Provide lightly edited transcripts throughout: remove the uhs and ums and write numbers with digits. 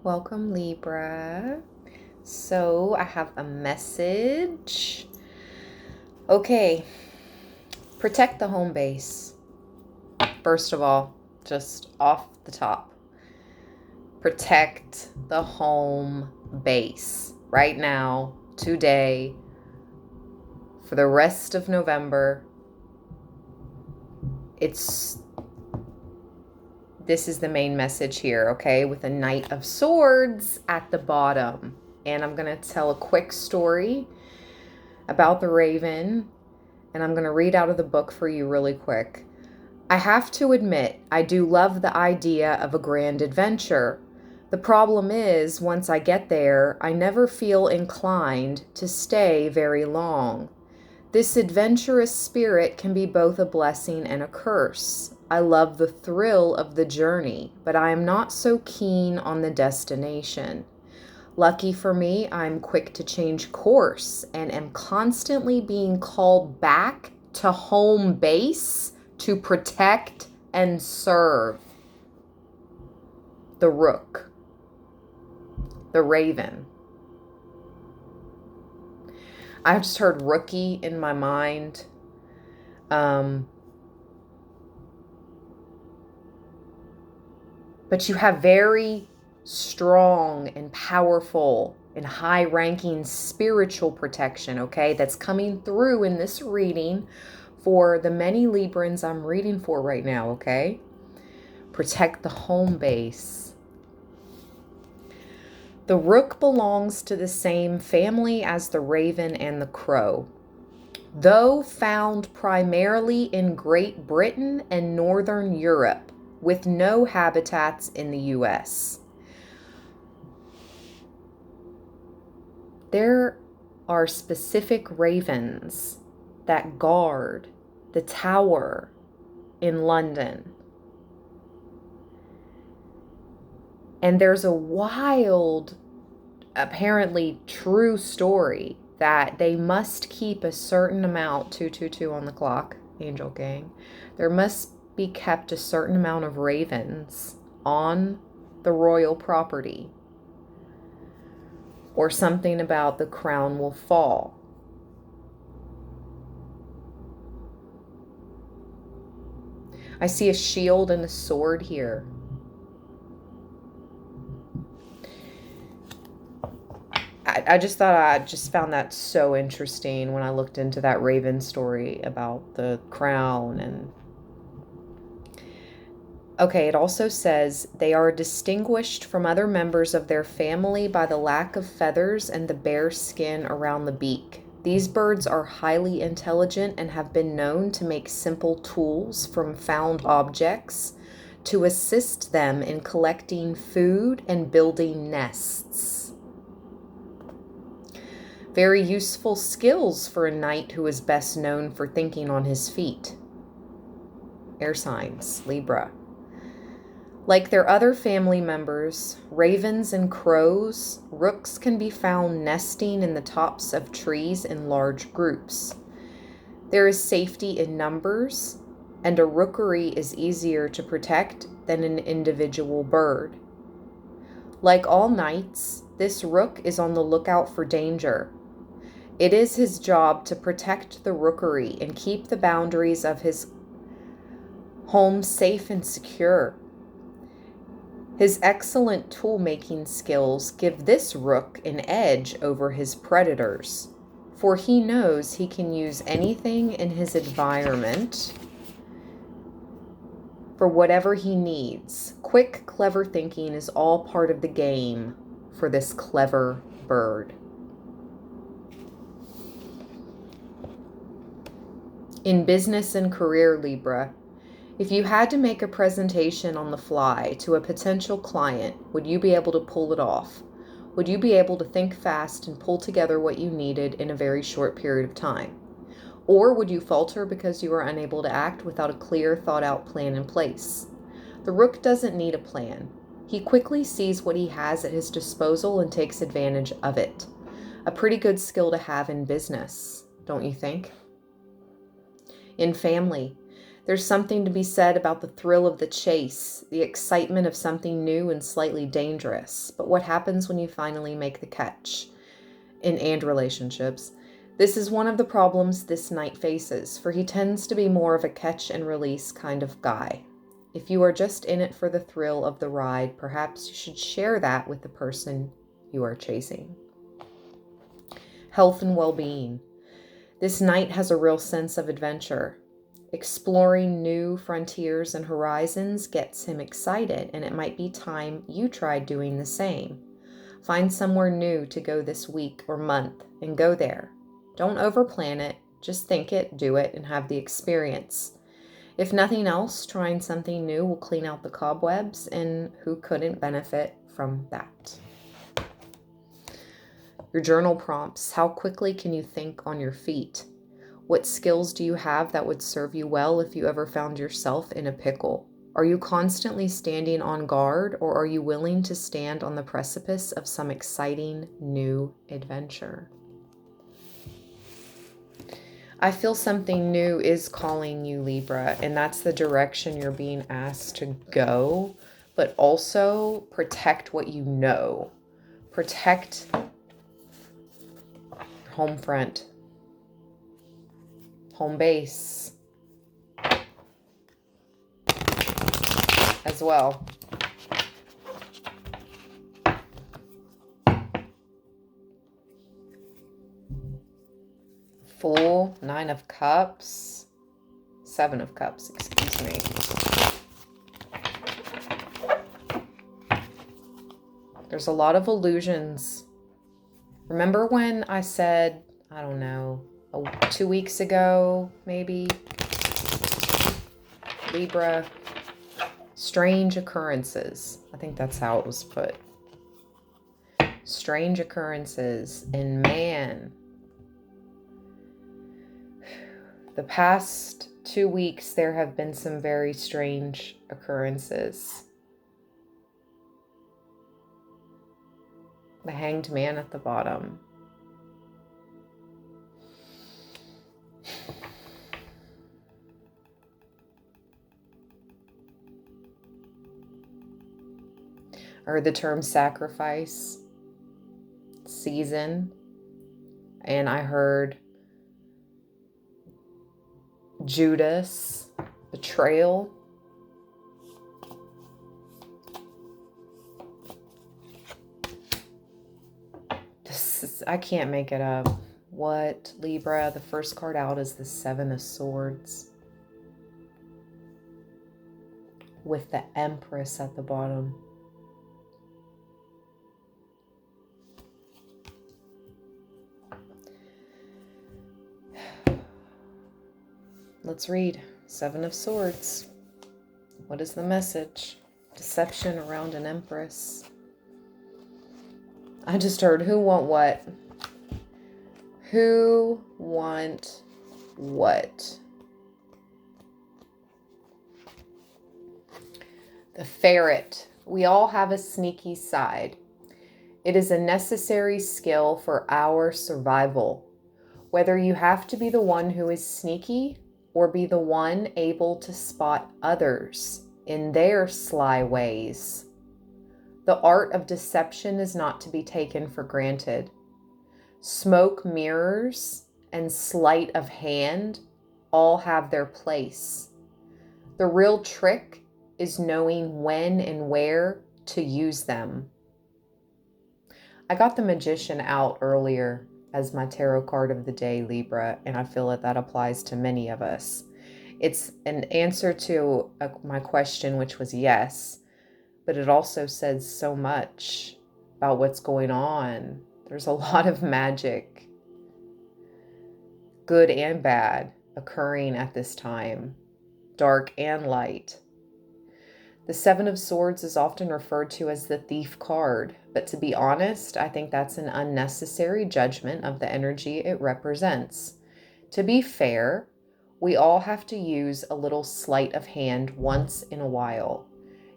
Welcome, Libra. So I have a message. Okay, protect the home base. First of all, just off the top, protect the home base right now, today, for the rest of November. This is the main message here, okay, with a Knight of Swords at the bottom. And I'm going to tell a quick story about the Raven, and I'm going to read out of the book for you really quick. I have to admit, I do love the idea of a grand adventure. The problem is, once I get there, I never feel inclined to stay very long. This adventurous spirit can be both a blessing and a curse. I love the thrill of the journey, but I am not so keen on the destination. Lucky for me, I'm quick to change course and am constantly being called back to home base to protect and serve. The Rook, the Raven. I just heard rookie in my mind. But you have very strong and powerful and high-ranking spiritual protection, okay, that's coming through in this reading for the many Librans I'm reading for right now, okay? Protect the home base. The Rook belongs to the same family as the Raven and the Crow. Though found primarily in Great Britain and Northern Europe, with no habitats in the U.S. There are specific ravens that guard the tower in London. And there's a wild, apparently true story that they must keep a certain amount, 222 on the clock, Angel Gang. There must be kept a certain amount of ravens on the royal property, or something about the crown will fall. I see a shield and a sword here. I just thought I just found that so interesting when I looked into that Raven story about the crown. And okay, it also says they are distinguished from other members of their family by the lack of feathers and the bare skin around the beak. These birds are highly intelligent and have been known to make simple tools from found objects to assist them in collecting food and building nests. Very useful skills for a knight who is best known for thinking on his feet. Air signs, Libra. Like their other family members, ravens and crows, rooks can be found nesting in the tops of trees in large groups. There is safety in numbers, and a rookery is easier to protect than an individual bird. Like all knights, this rook is on the lookout for danger. It is his job to protect the rookery and keep the boundaries of his home safe and secure. His excellent tool-making skills give this rook an edge over his predators, for he knows he can use anything in his environment for whatever he needs. Quick, clever thinking is all part of the game for this clever bird. In business and career, Libra, if you had to make a presentation on the fly to a potential client, would you be able to pull it off? Would you be able to think fast and pull together what you needed in a very short period of time? Or would you falter because you are unable to act without a clear, thought-out plan in place? The rook doesn't need a plan. He quickly sees what he has at his disposal and takes advantage of it. A pretty good skill to have in business, don't you think? In family, There's something to be said about the thrill of the chase, the excitement of something new and slightly dangerous. But what happens when you finally make the catch? And relationships. This is one of the problems this knight faces, for he tends to be more of a catch and release kind of guy. If you are just in it for the thrill of the ride, perhaps you should share that with the person you are chasing. Health and well-being. This knight has a real sense of adventure. Exploring new frontiers and horizons gets him excited, and it might be time you tried doing the same. Find somewhere new to go this week or month and go there. Don't overplan it, just think it, do it, and have the experience. If nothing else, trying something new will clean out the cobwebs, and who couldn't benefit from that? Your journal prompts. How quickly can you think on your feet? What skills do you have that would serve you well if you ever found yourself in a pickle? Are you constantly standing on guard, or are you willing to stand on the precipice of some exciting new adventure? I feel something new is calling you, Libra, and that's the direction you're being asked to go, but also protect what you know. Protect home front, home base as well. Fool, 9 of Cups, 7 of Cups, excuse me. There's a lot of illusions. Remember when I said, I don't know, 2 weeks ago, maybe, Libra, strange occurrences. I think that's how it was put. Strange occurrences. And man, the past 2 weeks, there have been some very strange occurrences. The Hanged Man at the bottom. I heard the term sacrifice, season, and I heard Judas, betrayal. I can't make it up. What, Libra? The first card out is the 7 of Swords with the Empress at the bottom. Let's read 7 of Swords. What is the message? Deception around an Empress. I just heard who want what? Who want what? The Ferret. We all have a sneaky side. It is a necessary skill for our survival. Whether you have to be the one who is sneaky or be the one able to spot others in their sly ways. The art of deception is not to be taken for granted. Smoke mirrors and sleight of hand all have their place. The real trick is knowing when and where to use them. I got the Magician out earlier as my tarot card of the day, Libra, and I feel that applies to many of us. It's an answer to my question, which was yes, but it also says so much about what's going on. There's a lot of magic, good and bad, occurring at this time, dark and light. The 7 of Swords is often referred to as the thief card, but to be honest, I think that's an unnecessary judgment of the energy it represents. To be fair, we all have to use a little sleight of hand once in a while.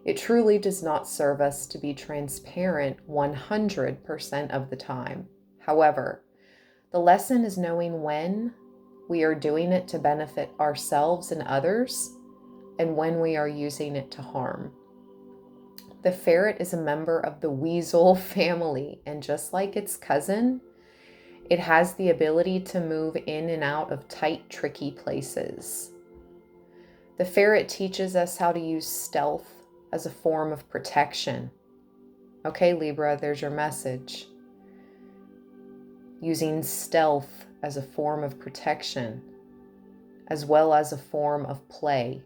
It truly does not serve us to be transparent 100% of the time. However, the lesson is knowing when we are doing it to benefit ourselves and others, and when we are using it to harm. The ferret is a member of the weasel family, and just like its cousin, it has the ability to move in and out of tight, tricky places. The ferret teaches us how to use stealth as a form of protection. Okay, Libra, there's your message. Using stealth as a form of protection, as well as a form of play.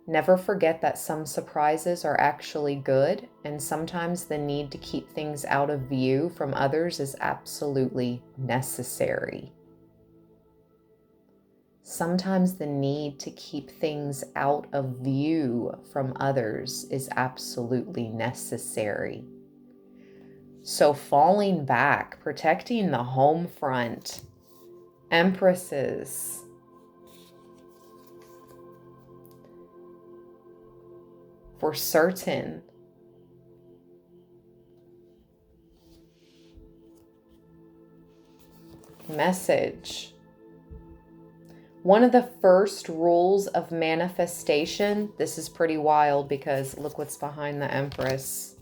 Never forget that some surprises are actually good, and sometimes the need to keep things out of view from others is absolutely necessary. Sometimes the need to keep things out of view from others is absolutely necessary. So falling back, protecting the home front, Empresses, for certain. Message. One of the first rules of manifestation, this is pretty wild because look what's behind the Empress.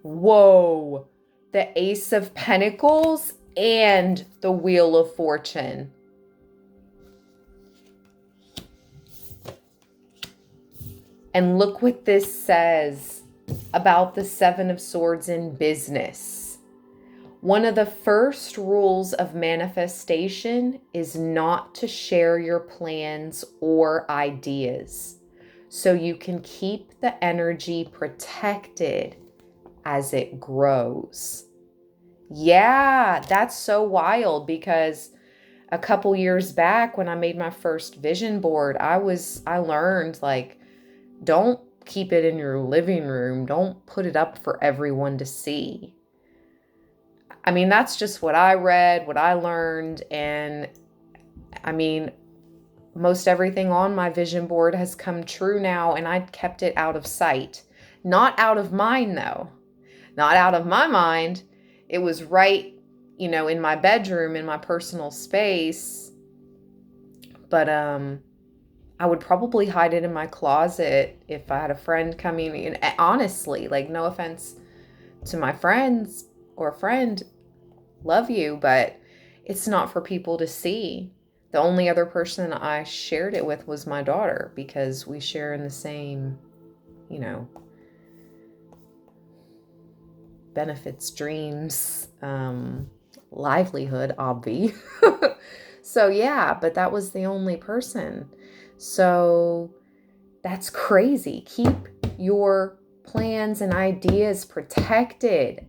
Whoa, the Ace of Pentacles and the Wheel of Fortune. And look what this says about the Seven of Swords in business. One of the first rules of manifestation is not to share your plans or ideas, so you can keep the energy protected as it grows. Yeah, that's so wild, because a couple years back when I made my first vision board, I learned, like, don't keep it in your living room. Don't put it up for everyone to see. I mean, that's just what I read, what I learned. And I mean, most everything on my vision board has come true now, and I kept it out of sight. Not out of mind, though. Not out of my mind. It was right, in my bedroom, in my personal space. But, I would probably hide it in my closet if I had a friend coming in. Honestly, like, no offense to my friends or friend, love you, but it's not for people to see. The only other person I shared it with was my daughter, because we share in the same, benefits, dreams, livelihood, obvi. So yeah, but that was the only person. So that's crazy. Keep your plans and ideas protected.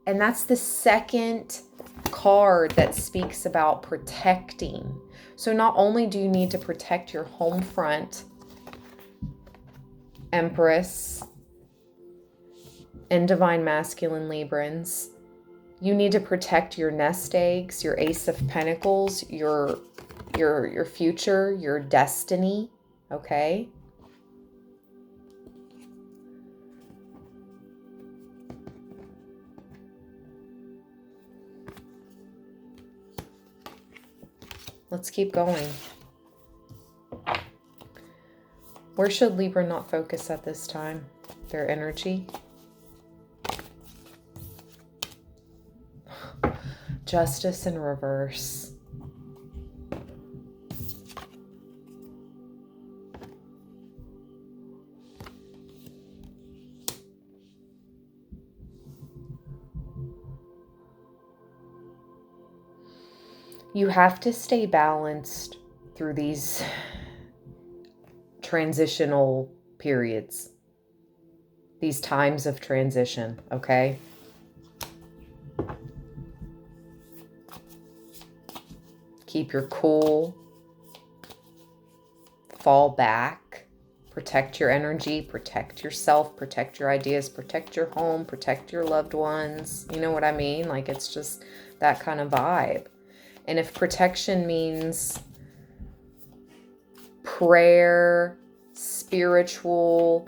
And that's the second card that speaks about protecting. So not only do you need to protect your home front, Empress and Divine Masculine Librans, you need to protect your nest eggs, your Ace of Pentacles, your future, your destiny, okay? Let's keep going. Where should Libra not focus at this time? Their energy. Justice in reverse. You have to stay balanced through these transitional periods, these times of transition, okay? Keep your cool, fall back, protect your energy, protect yourself, protect your ideas, protect your home, protect your loved ones. You know what I mean? Like, it's just that kind of vibe. And if protection means prayer, spiritual,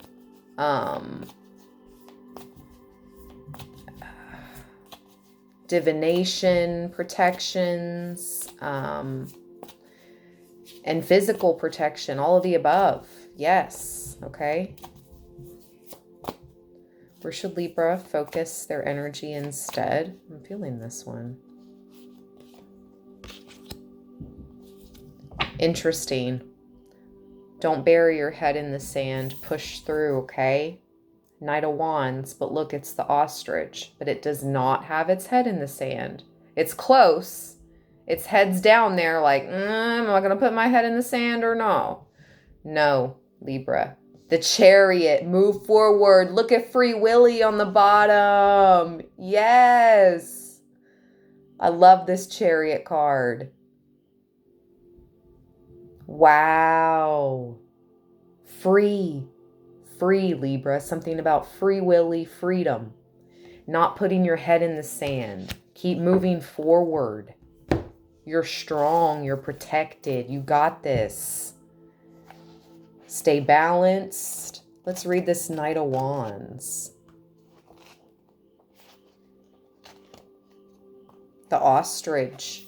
divination protections, And physical protection, all of the above. Yes, okay. Where should Libra focus their energy instead? I'm feeling this one. Interesting. Don't bury your head in the sand. Push through, okay? Knight of Wands, but look, it's the ostrich, but it does not have its head in the sand. It's close. Its head's down there like, am I going to put my head in the sand or no? No, Libra. The Chariot, move forward. Look at Free Willy on the bottom. Yes. I love this Chariot card. Wow. Free, Libra. Something about Free Willy, freedom. Not putting your head in the sand. Keep moving forward. You're strong. You're protected. You got this. Stay balanced. Let's read this Knight of Wands. The ostrich.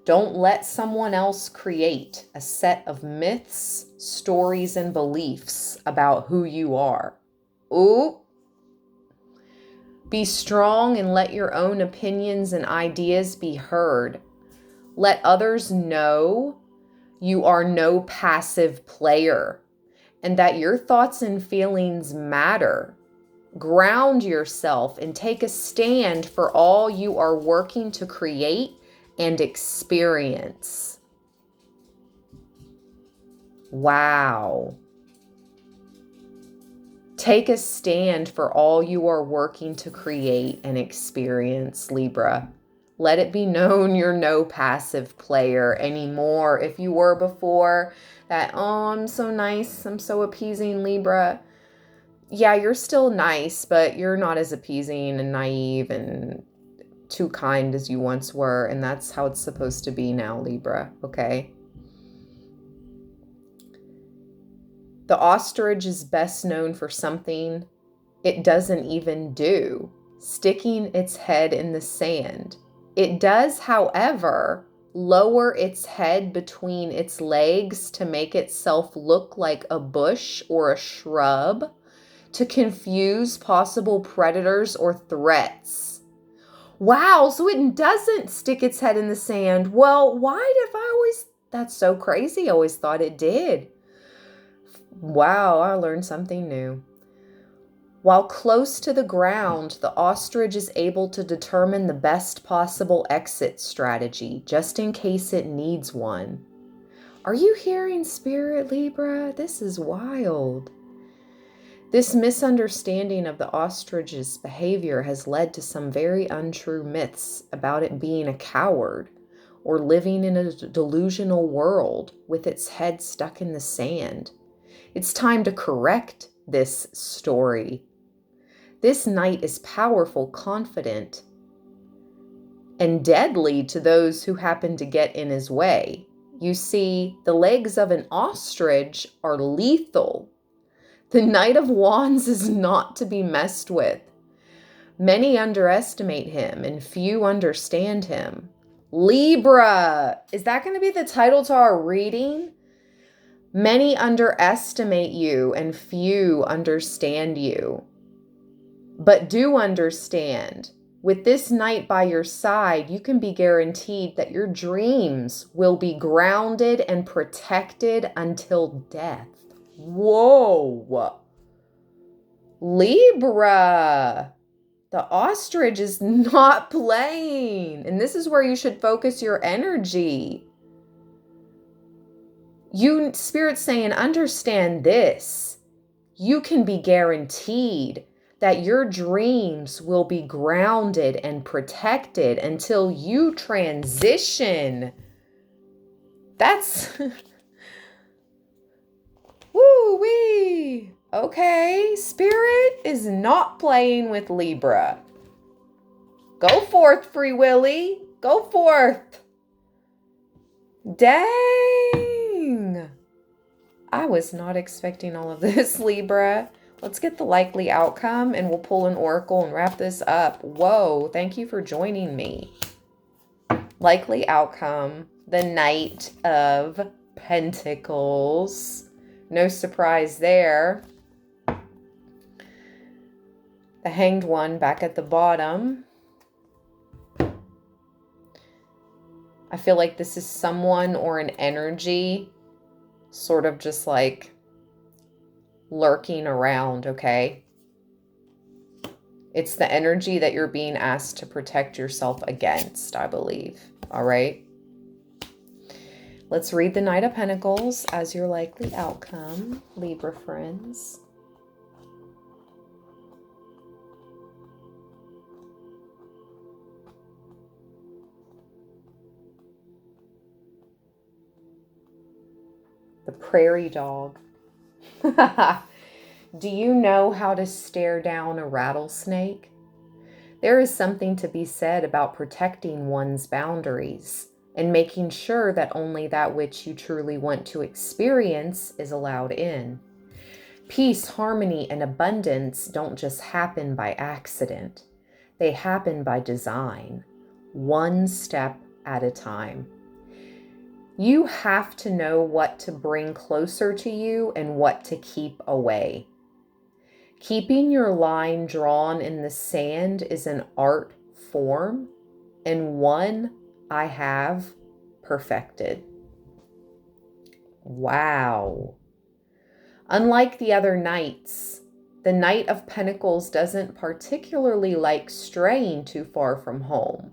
Don't let someone else create a set of myths, stories, and beliefs about who you are. Ooh. Be strong and let your own opinions and ideas be heard. Let others know you are no passive player and that your thoughts and feelings matter. Ground yourself and take a stand for all you are working to create and experience. Wow. Take a stand for all you are working to create and experience, Libra. Let it be known you're no passive player anymore. If you were before that, oh, I'm so nice, I'm so appeasing, Libra. Yeah, you're still nice, but you're not as appeasing and naive and too kind as you once were. And that's how it's supposed to be now, Libra, okay? The ostrich is best known for something it doesn't even do, sticking its head in the sand. It does, however, lower its head between its legs to make itself look like a bush or a shrub to confuse possible predators or threats. Wow, so it doesn't stick its head in the sand. Well, why have I always... That's so crazy. I always thought it did. Wow, I learned something new. While close to the ground, the ostrich is able to determine the best possible exit strategy, just in case it needs one. Are you hearing Spirit, Libra? This is wild. This misunderstanding of the ostrich's behavior has led to some very untrue myths about it being a coward or living in a delusional world with its head stuck in the sand. It's time to correct this story. This knight is powerful, confident, and deadly to those who happen to get in his way. You see, the legs of an ostrich are lethal. The Knight of Wands is not to be messed with. Many underestimate him and few understand him. Libra! Is that going to be the title to our reading? Many underestimate you and few understand you. But do understand, with this knight by your side, you can be guaranteed that your dreams will be grounded and protected until death. Whoa! Libra! The ostrich is not playing. And this is where you should focus your energy. You, Spirit's saying, understand this. You can be guaranteed that your dreams will be grounded and protected until you transition. That's... Woo-wee! Okay, Spirit is not playing with Libra. Go forth, Free Willy. Go forth. Dang! I was not expecting all of this, Libra. Let's get the likely outcome and we'll pull an oracle and wrap this up. Whoa, thank you for joining me. Likely outcome, the Knight of Pentacles. No surprise there. The Hanged One back at the bottom. I feel like this is someone or an energy sort of just like lurking around, okay? It's the energy that you're being asked to protect yourself against, I believe. All right? Let's read the Knight of Pentacles as your likely outcome, Libra friends. The Prairie Dog. Do you know how to stare down a rattlesnake? There is something to be said about protecting one's boundaries and making sure that only that which you truly want to experience is allowed in. Peace, harmony, and abundance don't just happen by accident. They happen by design, one step at a time. You have to know what to bring closer to you and what to keep away. Keeping your line drawn in the sand is an art form, and one I have perfected. Wow. Unlike the other knights, the Knight of Pentacles doesn't particularly like straying too far from home.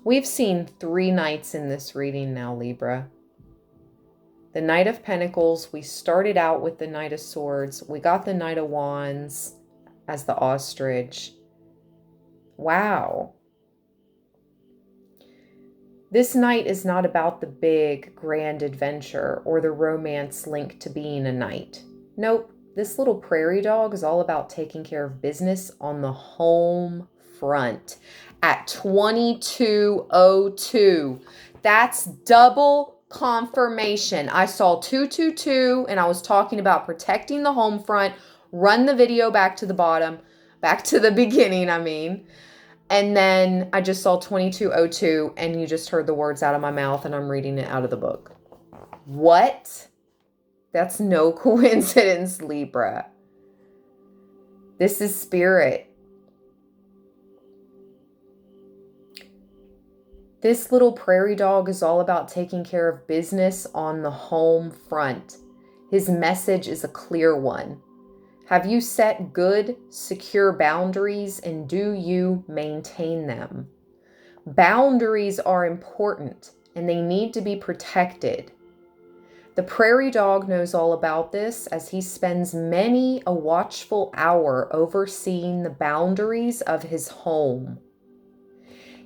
We've seen 3 knights in this reading now, Libra. The Knight of Pentacles, we started out with the Knight of Swords. We got the Knight of Wands as the ostrich. Wow. This knight is not about the big, grand adventure or the romance linked to being a knight. Nope, this little prairie dog is all about taking care of business on the home front at 2202. That's double confirmation. I saw 222 and I was talking about protecting the home front. Run the video back to the bottom, back to the beginning, I mean. And then I just saw 2202 and you just heard the words out of my mouth and I'm reading it out of the book. What? That's no coincidence, Libra. This is spirit. This little prairie dog is all about taking care of business on the home front. His message is a clear one. Have you set good, secure boundaries, and do you maintain them? Boundaries are important and they need to be protected. The prairie dog knows all about this as he spends many a watchful hour overseeing the boundaries of his home.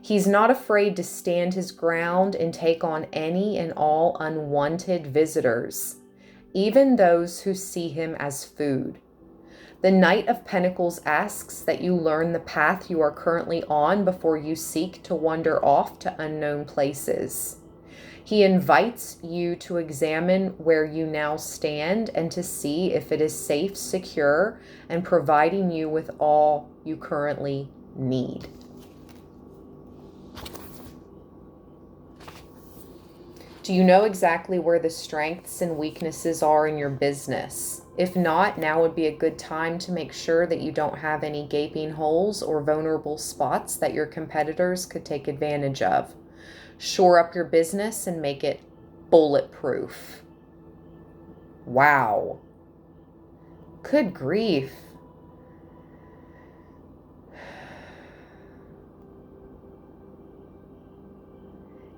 He's not afraid to stand his ground and take on any and all unwanted visitors, even those who see him as food. The Knight of Pentacles asks that you learn the path you are currently on before you seek to wander off to unknown places. He invites you to examine where you now stand and to see if it is safe, secure, and providing you with all you currently need. Do you know exactly where the strengths and weaknesses are in your business? If not, now would be a good time to make sure that you don't have any gaping holes or vulnerable spots that your competitors could take advantage of. Shore up your business and make it bulletproof. Wow. Good grief.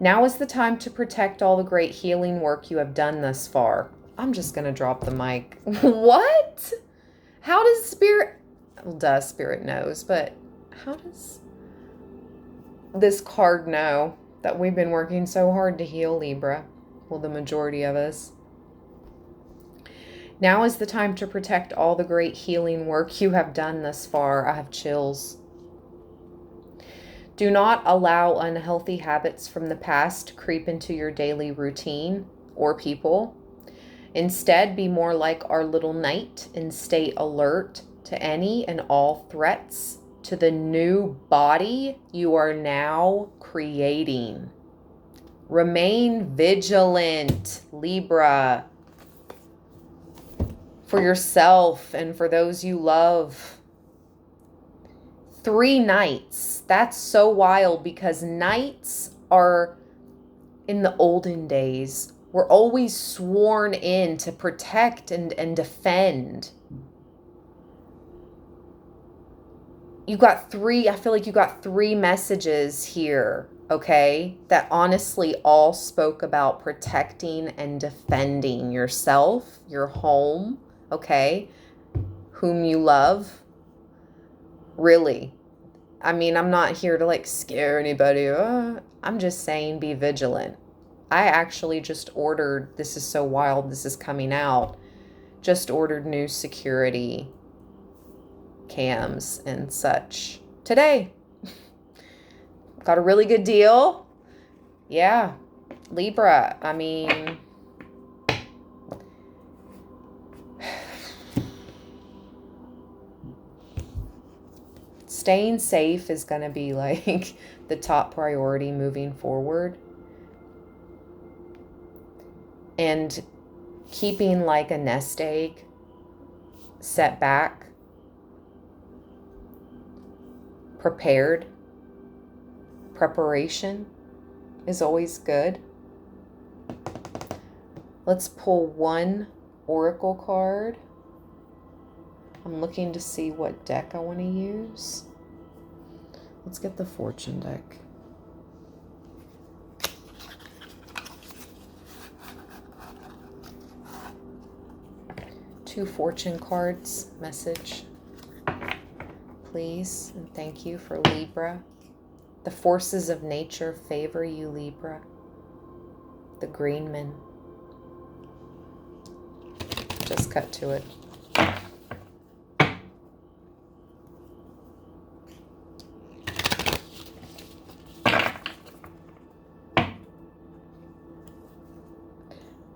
Now is the time to protect all the great healing work you have done thus far. I'm just going to drop the mic. What? How does Spirit... Well, duh, Spirit knows, but how does this card know that we've been working so hard to heal, Libra? Well, the majority of us. Now is the time to protect all the great healing work you have done thus far. I have chills. Do not allow unhealthy habits from the past to creep into your daily routine or people. Instead, be more like our little knight and stay alert to any and all threats to the new body you are now creating. Remain vigilant, Libra, for yourself and for those you love. 3 knights. That's so wild because knights are, in the olden days, were always sworn in to protect and defend. You got 3, I feel like you got 3 messages here, okay, that honestly all spoke about protecting and defending yourself, your home, okay, whom you love. Really. I mean, I'm not here to like scare anybody. I'm just saying be vigilant. I actually just ordered, this is so wild, this is coming out, just ordered new security cams and such today. Got a really good deal. Yeah. Libra, I mean, staying safe is going to be like the top priority moving forward. And keeping like a nest egg set back, prepared. Preparation is always good. Let's pull one oracle card. I'm looking to see what deck I want to use. Let's get the fortune deck. Two fortune cards, message, please, and thank you for Libra. The forces of nature favor you, Libra. The Greenman. Just cut to it.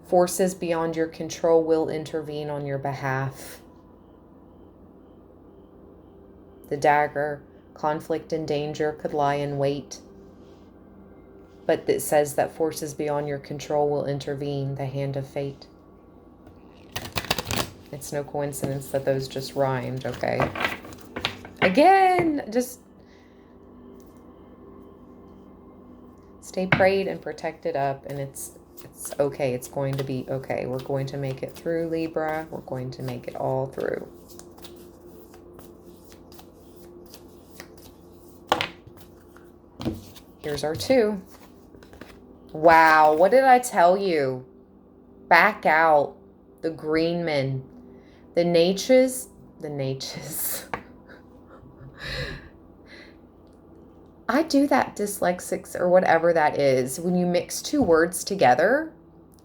Forces beyond your control will intervene on your behalf. The dagger, conflict and danger could lie in wait. But it says that forces beyond your control will intervene, the hand of fate. It's no coincidence that those just rhymed, okay? Again, just stay prayed and protected up, and it's okay. It's going to be okay. We're going to make it through, Libra. We're going to make it all through. Here's our 2. Wow, what did I tell you? Back out. The Greenman. The Natchez. I do that dyslexics or whatever that is. When you mix 2 words together,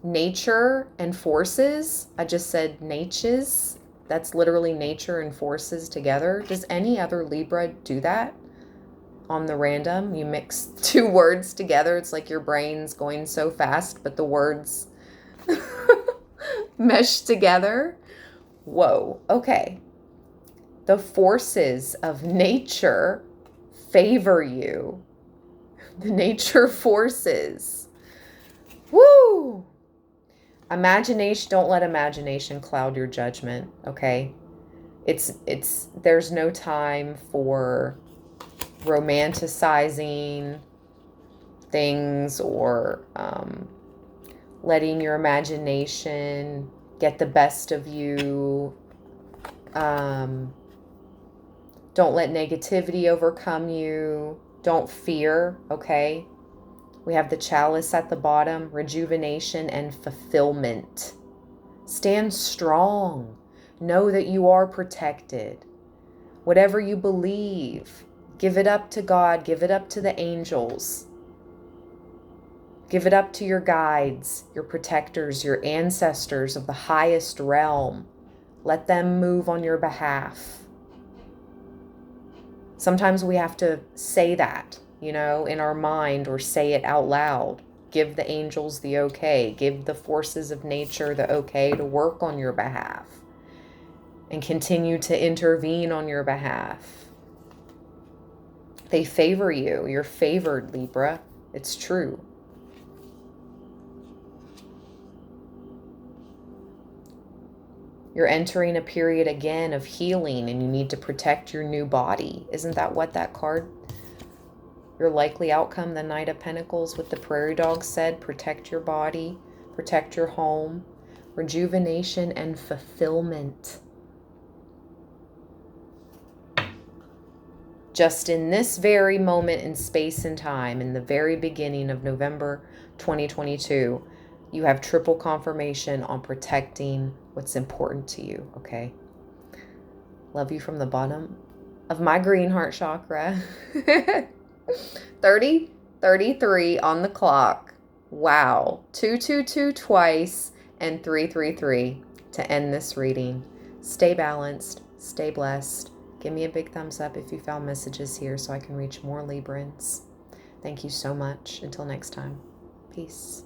nature and forces. I just said Natchez. That's literally nature and forces together. Does any other Libra do that? On the random, you mix 2 words together. It's like your brain's going so fast, but the words mesh together. Whoa. Okay. The forces of nature favor you. The nature forces. Woo! Imagination, don't let imagination cloud your judgment, okay? There's no time for romanticizing things or letting your imagination get the best of you. Don't let negativity overcome you. Don't fear, okay? We have the chalice at the bottom, rejuvenation and fulfillment. Stand strong. Know that you are protected. Whatever you believe, give it up to God. Give it up to the angels. Give it up to your guides, your protectors, your ancestors of the highest realm. Let them move on your behalf. Sometimes we have to say that, in our mind, or say it out loud. Give the angels the okay. Give the forces of nature the okay to work on your behalf and continue to intervene on your behalf. They favor you. You're favored, Libra. It's true. You're entering a period again of healing, and you need to protect your new body. Isn't that what that card, your likely outcome, the Knight of Pentacles with the prairie dog, said? Protect your body, protect your home, rejuvenation and fulfillment. Just in this very moment in space and time, in the very beginning of November 2022, you have triple confirmation on protecting what's important to you, okay? Love you from the bottom of my green heart chakra. 33 on the clock. Wow. 222 twice and 333 to end this reading. Stay balanced. Stay blessed. Give me a big thumbs up if you found messages here so I can reach more Librans. Thank you so much. Until next time. Peace.